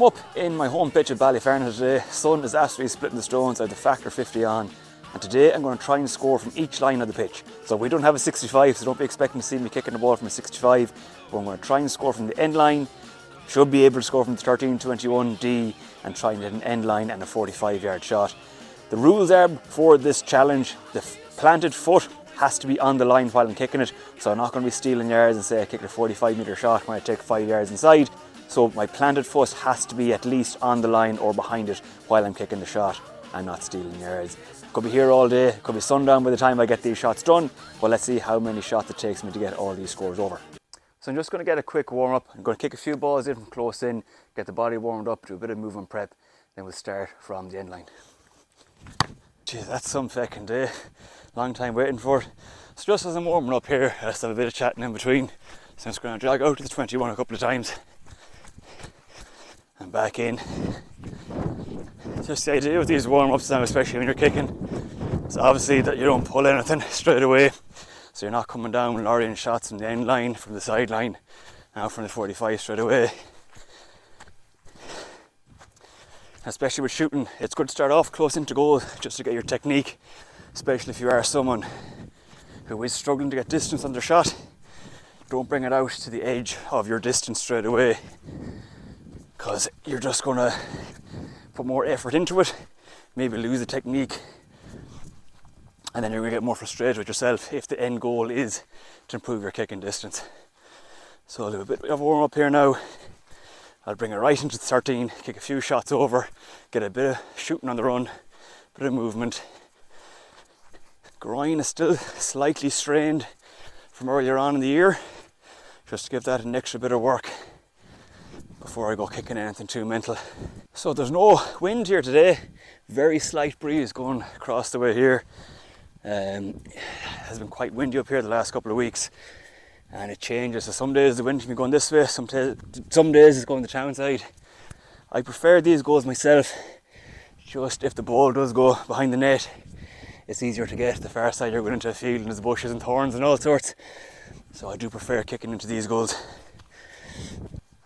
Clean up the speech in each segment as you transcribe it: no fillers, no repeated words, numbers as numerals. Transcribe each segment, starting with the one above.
I'm up in my home pitch at Ballyferna today. Sun is absolutely splitting the stones. I have the factor 50 on. And today I'm going to try and score from each line of the pitch. So we don't have a 65, so don't be expecting to see me kicking the ball from a 65. But I'm going to try and score from the end line. Should be able to score from the 13-21D and try and get an end line and a 45-yard shot. The rules are for this challenge, the planted foot has to be on the line while I'm kicking it. So I'm not going to be stealing yards and say I kick a 45-metre shot when I take 5 yards inside. So my planted foot has to be at least on the line or behind it while I'm kicking the shot and not stealing yards. Could be here all day, could be sundown by the time I get these shots done, but let's see how many shots it takes me to get all these scores over. So I'm just going to get a quick warm up. I'm going to kick a few balls in from close in, get the body warmed up, do a bit of movement prep, then we'll start from the end line. Geez, that's some fucking day. Long time waiting for it. So just as I'm warming up here, I just have a bit of chatting in between. So I'm just going to drag out to the 21 a couple of times and back in. Just the idea with these warm-ups now, especially when you're kicking, is obviously that you don't pull anything straight away. So you're not coming down lorrying shots from the end line, from the sideline, now from the 45 straight away. Especially with shooting, it's good to start off close into goal just to get your technique, especially if you are someone who is struggling to get distance on their shot. Don't bring it out to the edge of your distance straight away, because you're just going to put more effort into it, maybe lose the technique, and then you're going to get more frustrated with yourself if the end goal is to improve your kicking distance. So I'll do a bit of warm up here now. I'll bring it right into the 13, kick a few shots over, get a bit of shooting on the run, bit of movement. Groin is still slightly strained from earlier on in the year, just to give that an extra bit of work before I go kicking anything too mental. So there's no wind here today, very slight breeze going across the way here. It has been quite windy up here the last couple of weeks, and it changes. So some days the wind can be going this way, some days it's going the town side. I prefer these goals myself, just if the ball does go behind the net, it's easier to get. The far side you're going into a field and there's bushes and thorns and all sorts, so I do prefer kicking into these goals.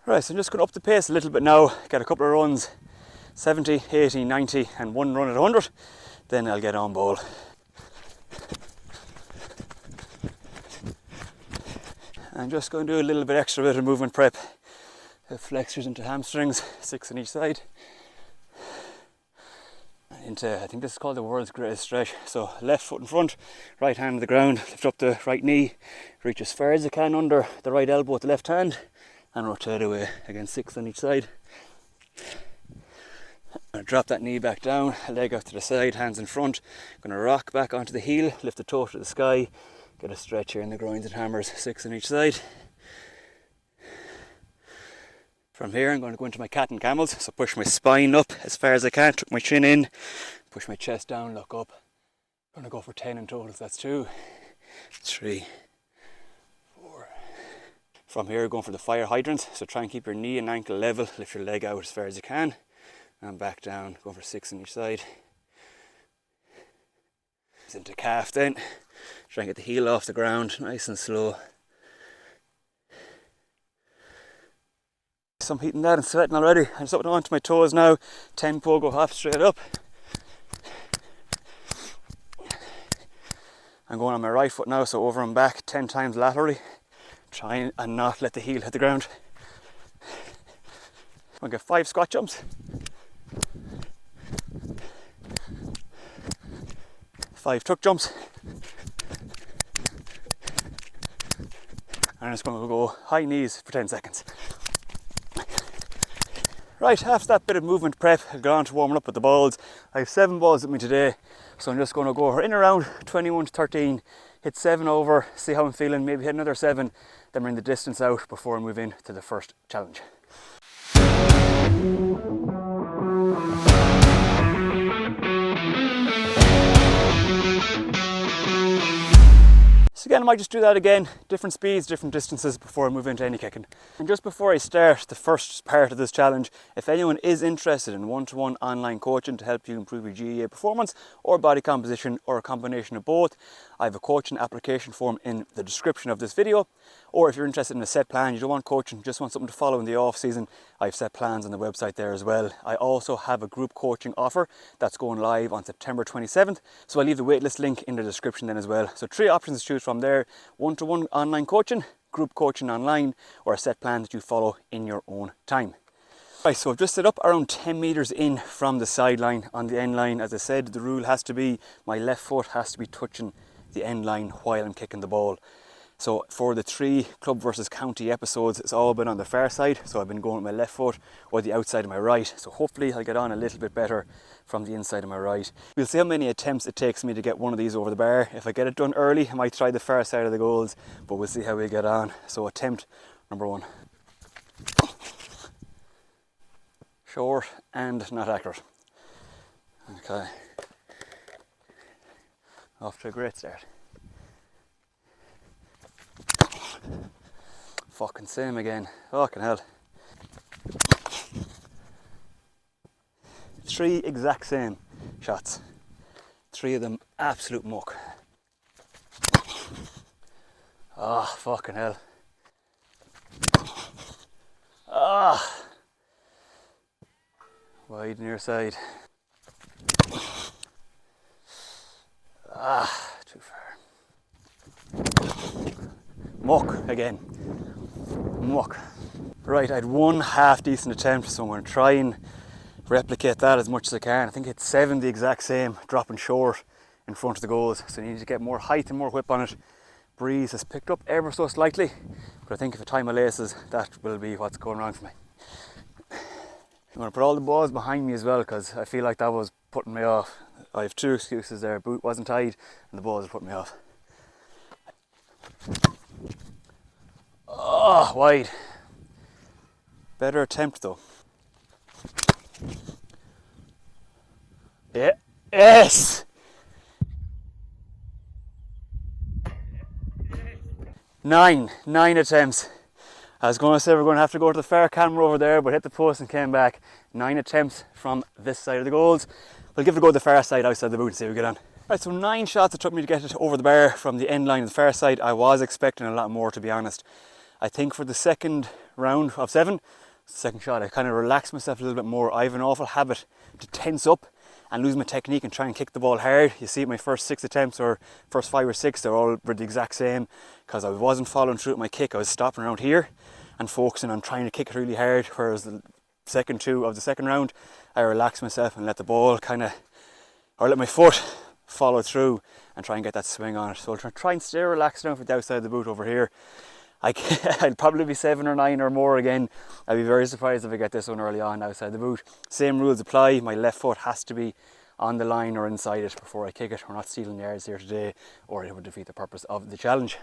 Right, so I'm just going to up the pace a little bit now, get a couple of runs, 70, 80, 90 and one run at 100, then I'll get on ball. I'm just going to do a little bit extra bit of movement prep, flexors into hamstrings, 6 on each side, into, I think this is called the world's greatest stretch. So left foot in front, right hand on the ground, lift up the right knee, reach as far as you can under the right elbow with the left hand, and rotate away. Again, 6 on each side. I'm going to drop that knee back down, leg out to the side, hands in front. I'm going to rock back onto the heel, lift the toe to the sky, get a stretch here in the groins and hammers, 6 on each side. From here I'm going to go into my cat and camels, so push my spine up as far as I can, tuck my chin in, push my chest down, look up. I'm going to go for 10 in total, so that's 2, 3, 4. From here, going for the fire hydrant, so try and keep your knee and ankle level, lift your leg out as far as you can, and back down, going for 6 on each side. Into calf then, try and get the heel off the ground, nice and slow. I'm heating that and sweating already. I'm just up onto my toes now, tempo, go half straight up. I'm going on my right foot now, so over and back 10 times laterally. Try and not let the heel hit the ground. I'll get 5 squat jumps. 5 tuck jumps. And I'm just going to go high knees for 10 seconds. Right, after that bit of movement prep, I've gone on to warming up with the balls. I have 7 balls with me today, so I'm just going to go in around 21 to 13, hit 7 over, see how I'm feeling, maybe hit another 7, then bring the distance out before I move in to the first challenge. So again, I'm might just do that again, different speeds, different distances before I move into any kicking. And just before I start the first part of this challenge, if anyone is interested in one-to-one online coaching to help you improve your GAA performance or body composition or a combination of both, I have a coaching application form in the description of this video. Or if you're interested in a set plan, you don't want coaching, just want something to follow in the off season, I have set plans on the website there as well. I also have a group coaching offer that's going live on September 27th, so I'll leave the waitlist link in the description then as well. So 3 options to choose from there: one-to-one online coaching, group coaching online, or a set plan that you follow in your own time. Right, so I've just set up around 10 meters in from the sideline on the end line. As I said, the rule has to be my left foot has to be touching the end line while I'm kicking the ball. So for the 3 club versus county episodes, it's all been on the far side. So I've been going with my left foot or the outside of my right. So hopefully I'll get on a little bit better from the inside of my right. We'll see how many attempts it takes me to get one of these over the bar. If I get it done early, I might try the far side of the goals, but we'll see how we get on. So attempt number 1. Short and not accurate. Okay. Off to a great start. Fucking same again. Fucking hell. 3 exact same shots. 3 of them absolute muck. Ah, oh, fucking hell. Ah. Wide near side. Ah, too far. Muck again. Muck. Right, I had 1 half decent attempt, so I'm going to try and replicate that as much as I can. I think it's 7 the exact same, dropping short in front of the goals, so you need to get more height and more whip on it. Breeze has picked up ever so slightly, but I think if I tie my laces, that will be what's going wrong for me. I'm going to put all the balls behind me as well, because I feel like that was putting me off. I have 2 excuses there: boot wasn't tied and the balls are putting me off. Oh, wide. Better attempt though. Yeah. Yes! 9 attempts. I was going to say we're going to have to go to the far camera over there, but hit the post and came back. 9 attempts from this side of the goals. We'll give it a go to the far side outside the boot and see how we get on. Right, so 9 shots it took me to get it over the bar from the end line of the far side. I was expecting a lot more, to be honest. I think for the second round of 7, second shot, I kind of relaxed myself a little bit more. I have an awful habit to tense up and lose my technique and try and kick the ball hard. You see my first 6 attempts, or first 5 or 6, they're all the exact same, because I wasn't following through with my kick. I was stopping around here and focusing on trying to kick it really hard, whereas the second 2 of the second round, I relaxed myself and let the ball or let my foot follow through and try and get that swing on it. So I'll try and stay relaxed now for the outside of the boot over here. I'd probably be 7 or 9 or more again. I'd be very surprised if I get this one early on outside the boot. Same rules apply. My left foot has to be on the line or inside it before I kick it. We're not stealing yards here today, or it would defeat the purpose of the challenge.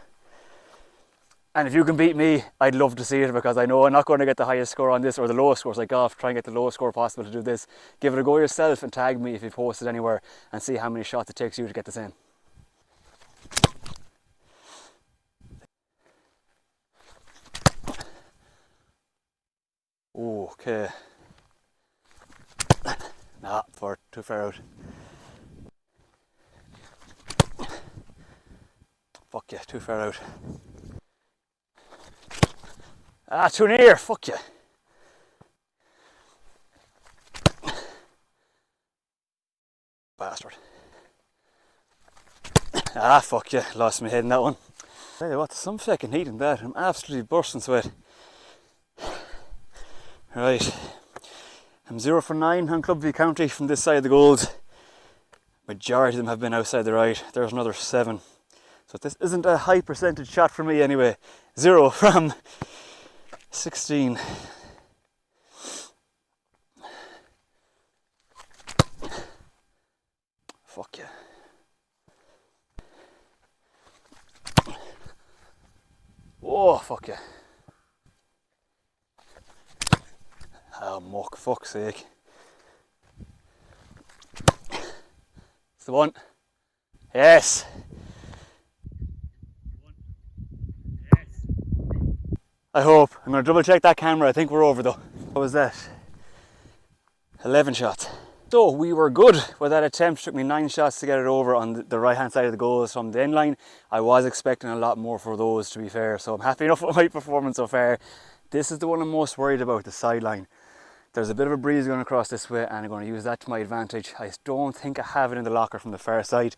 And if you can beat me, I'd love to see it, because I know I'm not going to get the highest score on this or the lowest scores like golf. Try and get the lowest score possible to do this. Give it a go yourself and tag me if you post it anywhere, and see how many shots it takes you to get the same. Okay. Nah, too far out. Fuck you, too far out. Ah, too near, fuck you. Bastard. Ah, fuck you, lost my head in that one. Tell you what, there's some fucking heat in that. I'm absolutely bursting sweat. Right, I'm 0 for 9 on Club v County from this side of the goals. Majority of them have been outside the right. There's another 7. So this isn't a high percentage shot for me anyway. 0 from 16. Fuck yeah. Oh, fuck yeah. Oh, muck, fuck's sake. It's the one. Yes. I hope. I'm going to double check that camera. I think we're over though. What was that? 11 shots. So we were good with that attempt. It took me 9 shots to get it over on the right hand side of the goals from the end line. I was expecting a lot more for those, to be fair, so I'm happy enough with my performance so far. This is the one I'm most worried about, the sideline. There's a bit of a breeze going across this way and I'm going to use that to my advantage. I don't think I have it in the locker from the far side.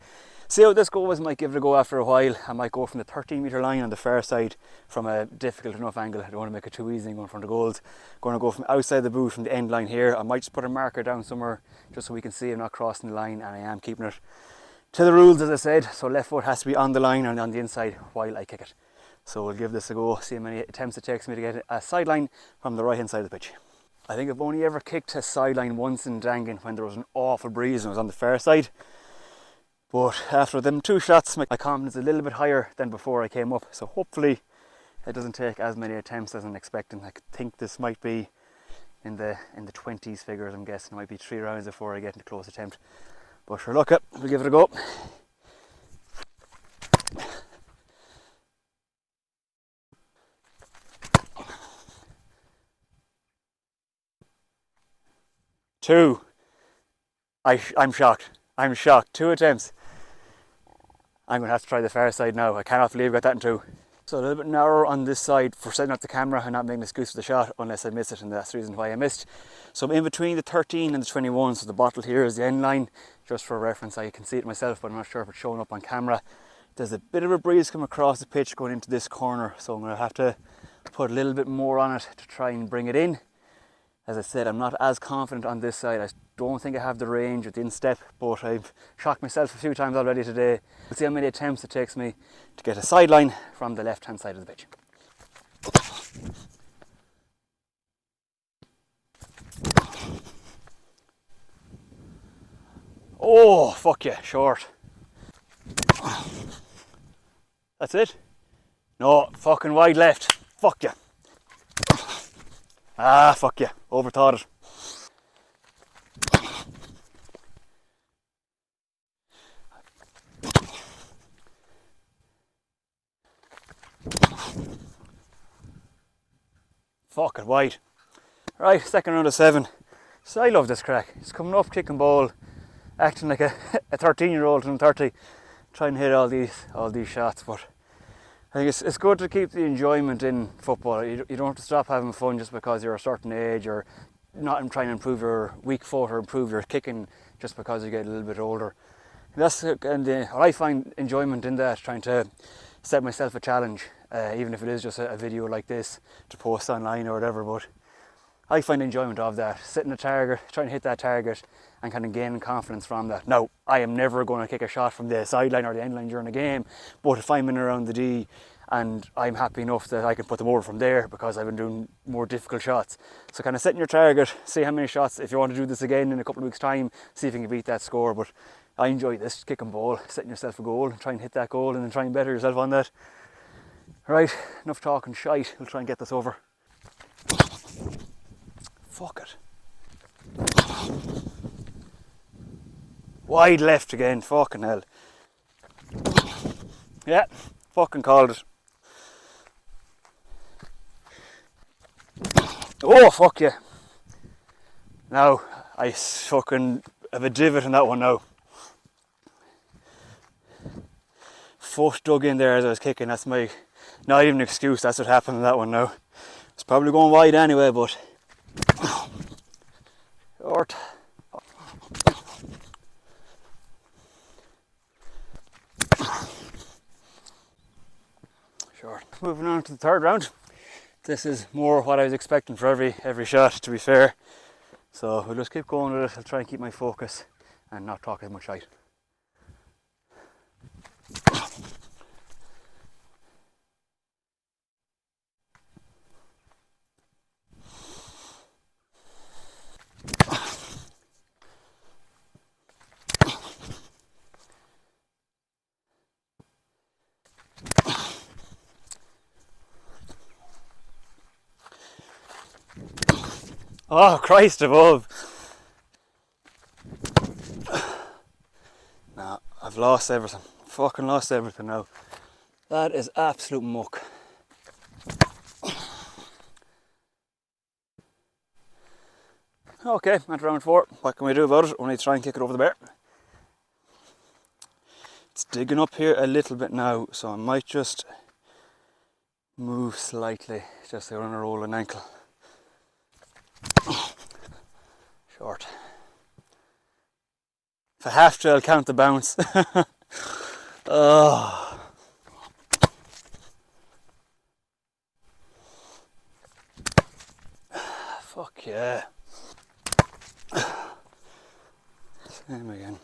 See how this goes. Might give it a go after a while. I might go from the 13-metre line on the far side from a difficult enough angle. I don't want to make it too easy going from the goals. Going to go from outside the boot from the end line here. I might just put a marker down somewhere just so we can see I'm not crossing the line, and I am keeping it to the rules as I said. So left foot has to be on the line and on the inside while I kick it. So we'll give this a go, see how many attempts it takes me to get a sideline from the right hand side of the pitch. I think I've only ever kicked a sideline once in Dangan when there was an awful breeze and I was on the far side. But after them 2 shots, my confidence is a little bit higher than before I came up. So hopefully it doesn't take as many attempts as I'm expecting. I think this might be in the 20s figures, I'm guessing. It might be 3 rounds before I get into close attempt. But sure, look, we'll give it a go. Two. I'm shocked. I'm shocked. 2 attempts. I'm going to have to try the far side now. I cannot believe I got that in 2. So a little bit narrower on this side for setting up the camera and not making an excuse for the shot unless I miss it, and that's the reason why I missed. So I'm in between the 13 and the 21, so the bottle here is the end line. Just for reference, I can see it myself, but I'm not sure if it's showing up on camera. There's a bit of a breeze coming across the pitch going into this corner, so I'm going to have to put a little bit more on it to try and bring it in. As I said, I'm not as confident on this side. I don't think I have the range with the instep, but I've shocked myself a few times already today. We'll see how many attempts it takes me to get a sideline from the left-hand side of the pitch. Oh, fuck yeah, short. That's it? No, fucking wide left. Fuck yeah. Ah, fuck yeah, overthought it. Fucking wide. Right, second round of 7. So I love this crack. It's coming up, kicking ball, acting like a 13-year-old and 30, trying to hit all these shots. But I think it's good to keep the enjoyment in football. You don't have to stop having fun just because you're a certain age, or not trying to improve your weak foot or improve your kicking just because you get a little bit older. What I find enjoyment in that, trying to set myself a challenge, even if it is just a video like this to post online or whatever. But I find enjoyment of that, setting a target, trying to hit that target and kind of gaining confidence from that. Now, I am never going to kick a shot from the sideline or the end line during a game, but if I'm in around the D and I'm happy enough that I can put them over from there because I've been doing more difficult shots. So kind of setting your target, see how many shots, if you want to do this again in a couple of weeks' time, see if you can beat that score. But I enjoy this, kicking ball, setting yourself a goal, try and hit that goal and then try and better yourself on that. Right, enough talking shite, we'll try and get this over. Fuck it. Wide left again, fucking hell. Yeah, fucking called it. Oh, fuck yeah. Now, I fucking have a divot in that one now. Foot dug in there as I was kicking, that's my, not even an excuse, that's what happened in that one now. It's probably going wide anyway, but short. Short. Moving on to the 3rd round. This is more what I was expecting for every shot, to be fair. So we'll just keep going with it. I'll try and keep my focus and not talk as much shite. Oh, Christ above. No, I've lost everything. Fucking lost everything now. That is absolute muck. Okay, at round 4. What can we do about it? Only try and kick it over the bar. It's digging up here a little bit now, so I might just move slightly, just to run a rolling ankle. Short. If I have to, I'll count the bounce. Oh. Fuck yeah. Same again.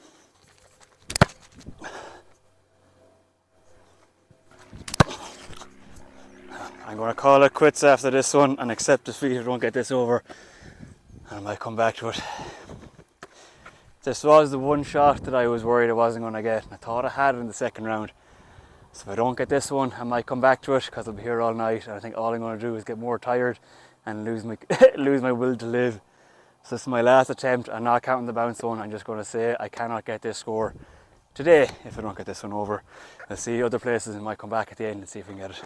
I'm going to call it quits after this one and accept defeat if I don't get this over, and I might come back to it. This was the one shot that I was worried I wasn't going to get. I thought I had it in the second round. So if I don't get this one, I might come back to it because I'll be here all night, and I think all I'm going to do is get more tired and lose my lose my will to live. So this is my last attempt. I'm not counting the bounce one. I'm just going to say I cannot get this score today if I don't get this one over. I'll see other places and might come back at the end and see if we can get it.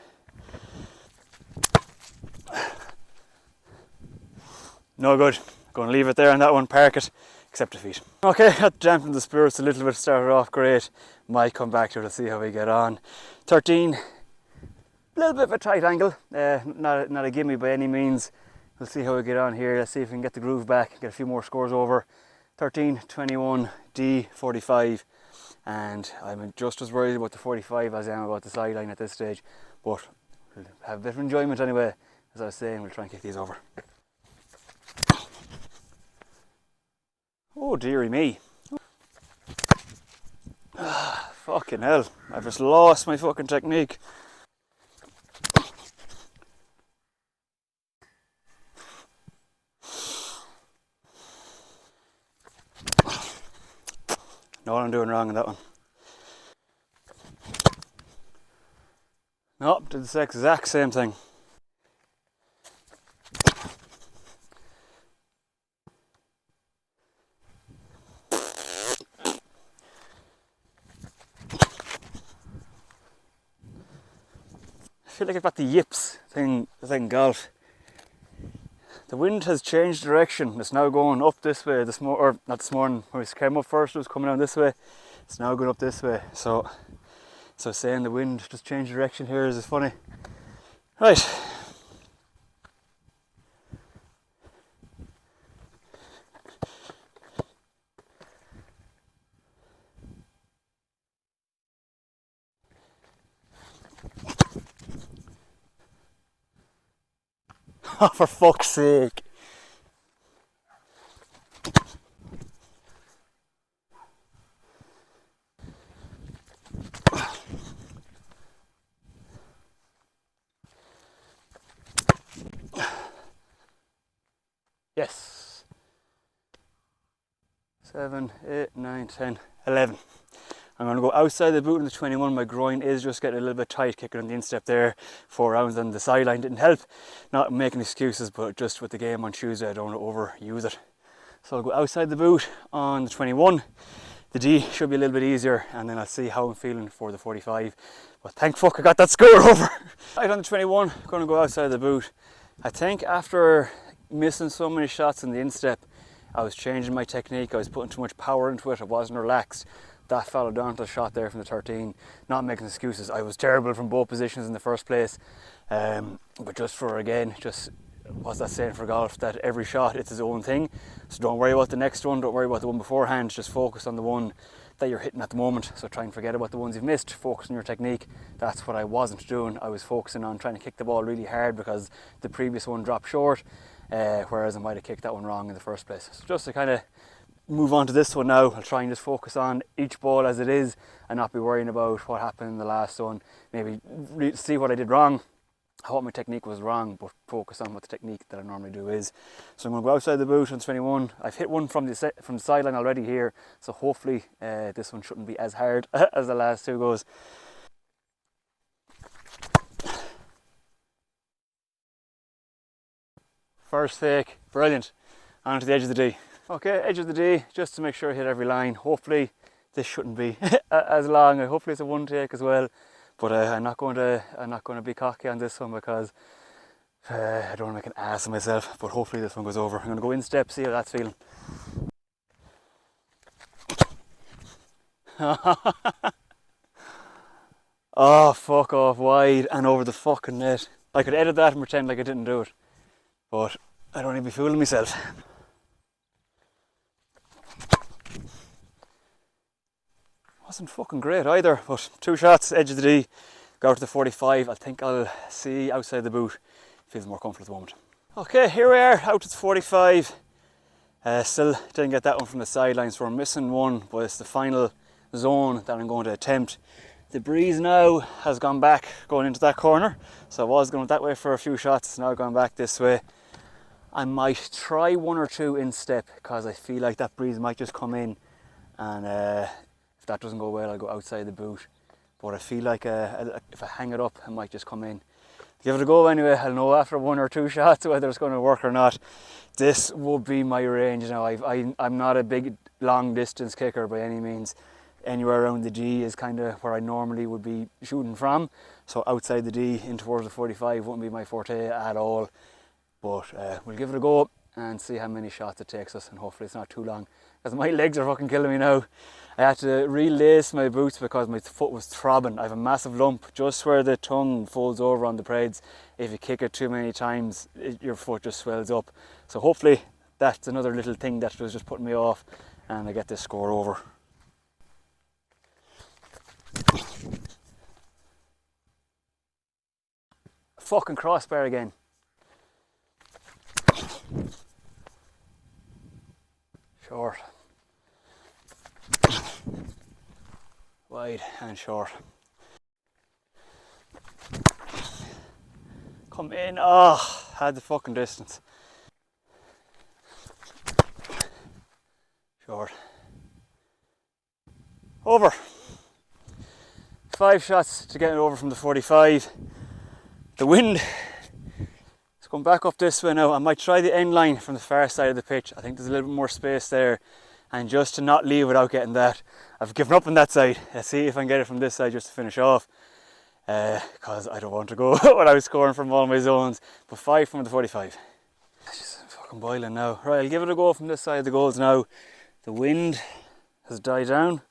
No good. Going to leave it there on that one, park it, accept defeat. Okay, got dampened the spirits a little bit, started off great. Might come back to it, let's see how we get on. 13, a little bit of a tight angle, not a gimme by any means. We'll see how we get on here, let's see if we can get the groove back, get a few more scores over. 13, 21, D, 45, and I'm just as worried about the 45 as I am about the sideline at this stage, but we'll have a bit of enjoyment anyway. As I was saying, we'll try and kick these over. Oh dearie me. Fucking hell, I've just lost my fucking technique. Know what I'm doing wrong in that one. Nope, did the exact same thing. I feel like I've got the yips thing golf. The wind has changed direction. It's now going up this way. Or not this morning. When we came up first, it was coming down this way. It's now going up this way. So saying the wind just changed direction here is funny. Right. Oh, for fuck's sake. Yes. 7, 8, 9, 10, 11. I'm going to go outside the boot in the 21. My groin is just getting a little bit tight kicking on the instep there. 4 rounds on the sideline didn't help. Not making excuses, but just with the game on Tuesday, I don't want to overuse it. So I'll go outside the boot on the 21. The D should be a little bit easier, and then I'll see how I'm feeling for the 45. But thank fuck I got that score over. Right on the 21, going to go outside the boot. I think after missing so many shots in the instep, I was changing my technique. I was putting too much power into it. I wasn't relaxed. That followed down to the shot there from the 13. Not making excuses. I was terrible from both positions in the first place. But just for, again, just what's that saying for golf, that every shot it's its own thing. So don't worry about the next one. Don't worry about the one beforehand. Just focus on the one that you're hitting at the moment. So try and forget about the ones you've missed. Focus on your technique. That's what I wasn't doing. I was focusing on trying to kick the ball really hard because the previous one dropped short. Whereas I might have kicked that one wrong in the first place. So just to kind of move on to this one now, I'll try and just focus on each ball as it is and not be worrying about what happened in the last one. Maybe see what I did wrong, what my technique was wrong, but focus on what the technique that I normally do is. So I'm going to go outside the boot on 21. I've hit one from the sideline already here, so hopefully this one shouldn't be as hard as the last two goes. First fake, brilliant. On to the edge of the D. Okay, edge of the D, just to make sure I hit every line. Hopefully this shouldn't be as long. Hopefully it's a one take as well. But I'm not going to be cocky on this one because I don't want to make an ass of myself, but hopefully this one goes over. I'm going to go in step, see how that's feeling. Oh, fuck off, wide and over the fucking net. I could edit that and pretend like I didn't do it, but I don't need to be fooling myself. Wasn't fucking great either, but 2 shots, edge of the D, go out to the 45. I think I'll see outside the boot. Feels more comfortable at the moment. Okay, here we are, out to the 45. Still didn't get that one from the sideline, so we're missing one, but it's the final zone that I'm going to attempt. The breeze now has gone back going into that corner, so I was going that way for a few shots, it's now gone back this way. I might try 1 or 2 in step because I feel like that breeze might just come in, and if that doesn't go well I'll go outside the boot. But I feel like if I hang it up it might just come in. Give it a go anyway. I'll know after 1 or 2 shots whether it's going to work or not. This would be my range. You know, I'm not a big long distance kicker by any means. Anywhere around the D is kind of where I normally would be shooting from. So outside the D in towards the 45 wouldn't be my forte at all. But we'll give it a go and see how many shots it takes us, and hopefully it's not too long, because my legs are fucking killing me now. I had to relace my boots because my foot was throbbing. I have a massive lump just where the tongue folds over on the braids. If you kick it too many times, your foot just swells up. So hopefully that's another little thing that was just putting me off, and I get this score over. Fucking crossbar again. Short. Wide and short. Come in. Oh, had the fucking distance. Short. Over. 5 shots to get it over from the 45. The wind is going back up this way now. I might try the end line from the far side of the pitch. I think there's a little bit more space there. And just to not leave without getting that, I've given up on that side. Let's see if I can get it from this side just to finish off. Because I don't want to go when I was scoring from all my zones. But 5 from the 45. It's just fucking boiling now. Right, I'll give it a go from this side of the goals now. The wind has died down,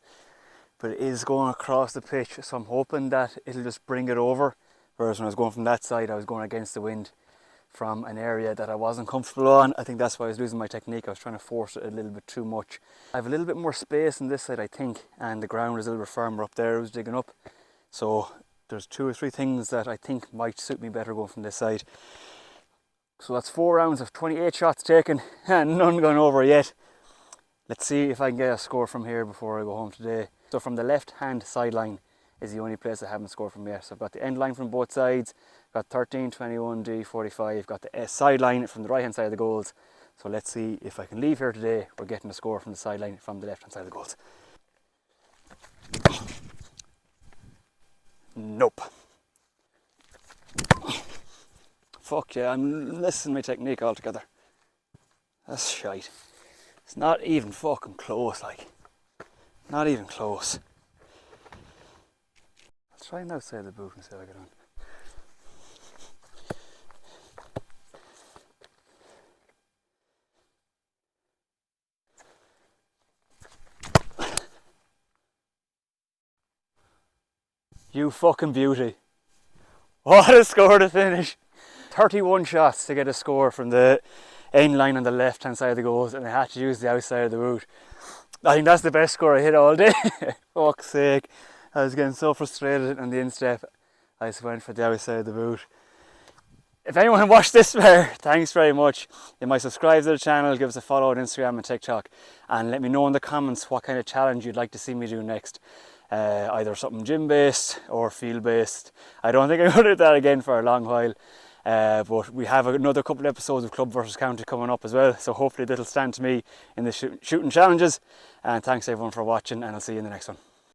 but it is going across the pitch, so I'm hoping that it'll just bring it over. Whereas when I was going from that side, I was going against the wind from an area that I wasn't comfortable on. I think that's why I was losing my technique. I was trying to force it a little bit too much. I have a little bit more space on this side, I think, and the ground is a little bit firmer up there. I was digging up. So there's 2 or 3 things that I think might suit me better going from this side. So that's 4 rounds of 28 shots taken and none gone over yet. Let's see if I can get a score from here before I go home today. So from the left hand sideline is the only place I haven't scored from yet. So I've got the end line from both sides, got 13, 21, D, 45, got the sideline from the right hand side of the goals. So let's see if I can leave here today or getting a score from the sideline from the left hand side of the goals. Nope. Fuck yeah, I'm missing my technique altogether. That's shite. It's not even fucking close, like. Not even close. I'll try and outside the boot and see how I get on. You fucking beauty. What a score to finish. 31 shots to get a score from the end line on the left hand side of the goals, and I had to use the outside of the boot. I think that's the best score I hit all day. Fuck's sake. I was getting so frustrated on the instep. I just went for the outside of the boot. If anyone watched this far, thanks very much. You might subscribe to the channel, give us a follow on Instagram and TikTok, and let me know in the comments what kind of challenge you'd like to see me do next. Either something gym based or field based. I don't think I'm going to do that again for a long while. But we have another couple of episodes of Club versus County coming up as well, so hopefully that'll stand to me in the shooting challenges. And thanks everyone for watching, and I'll see you in the next one.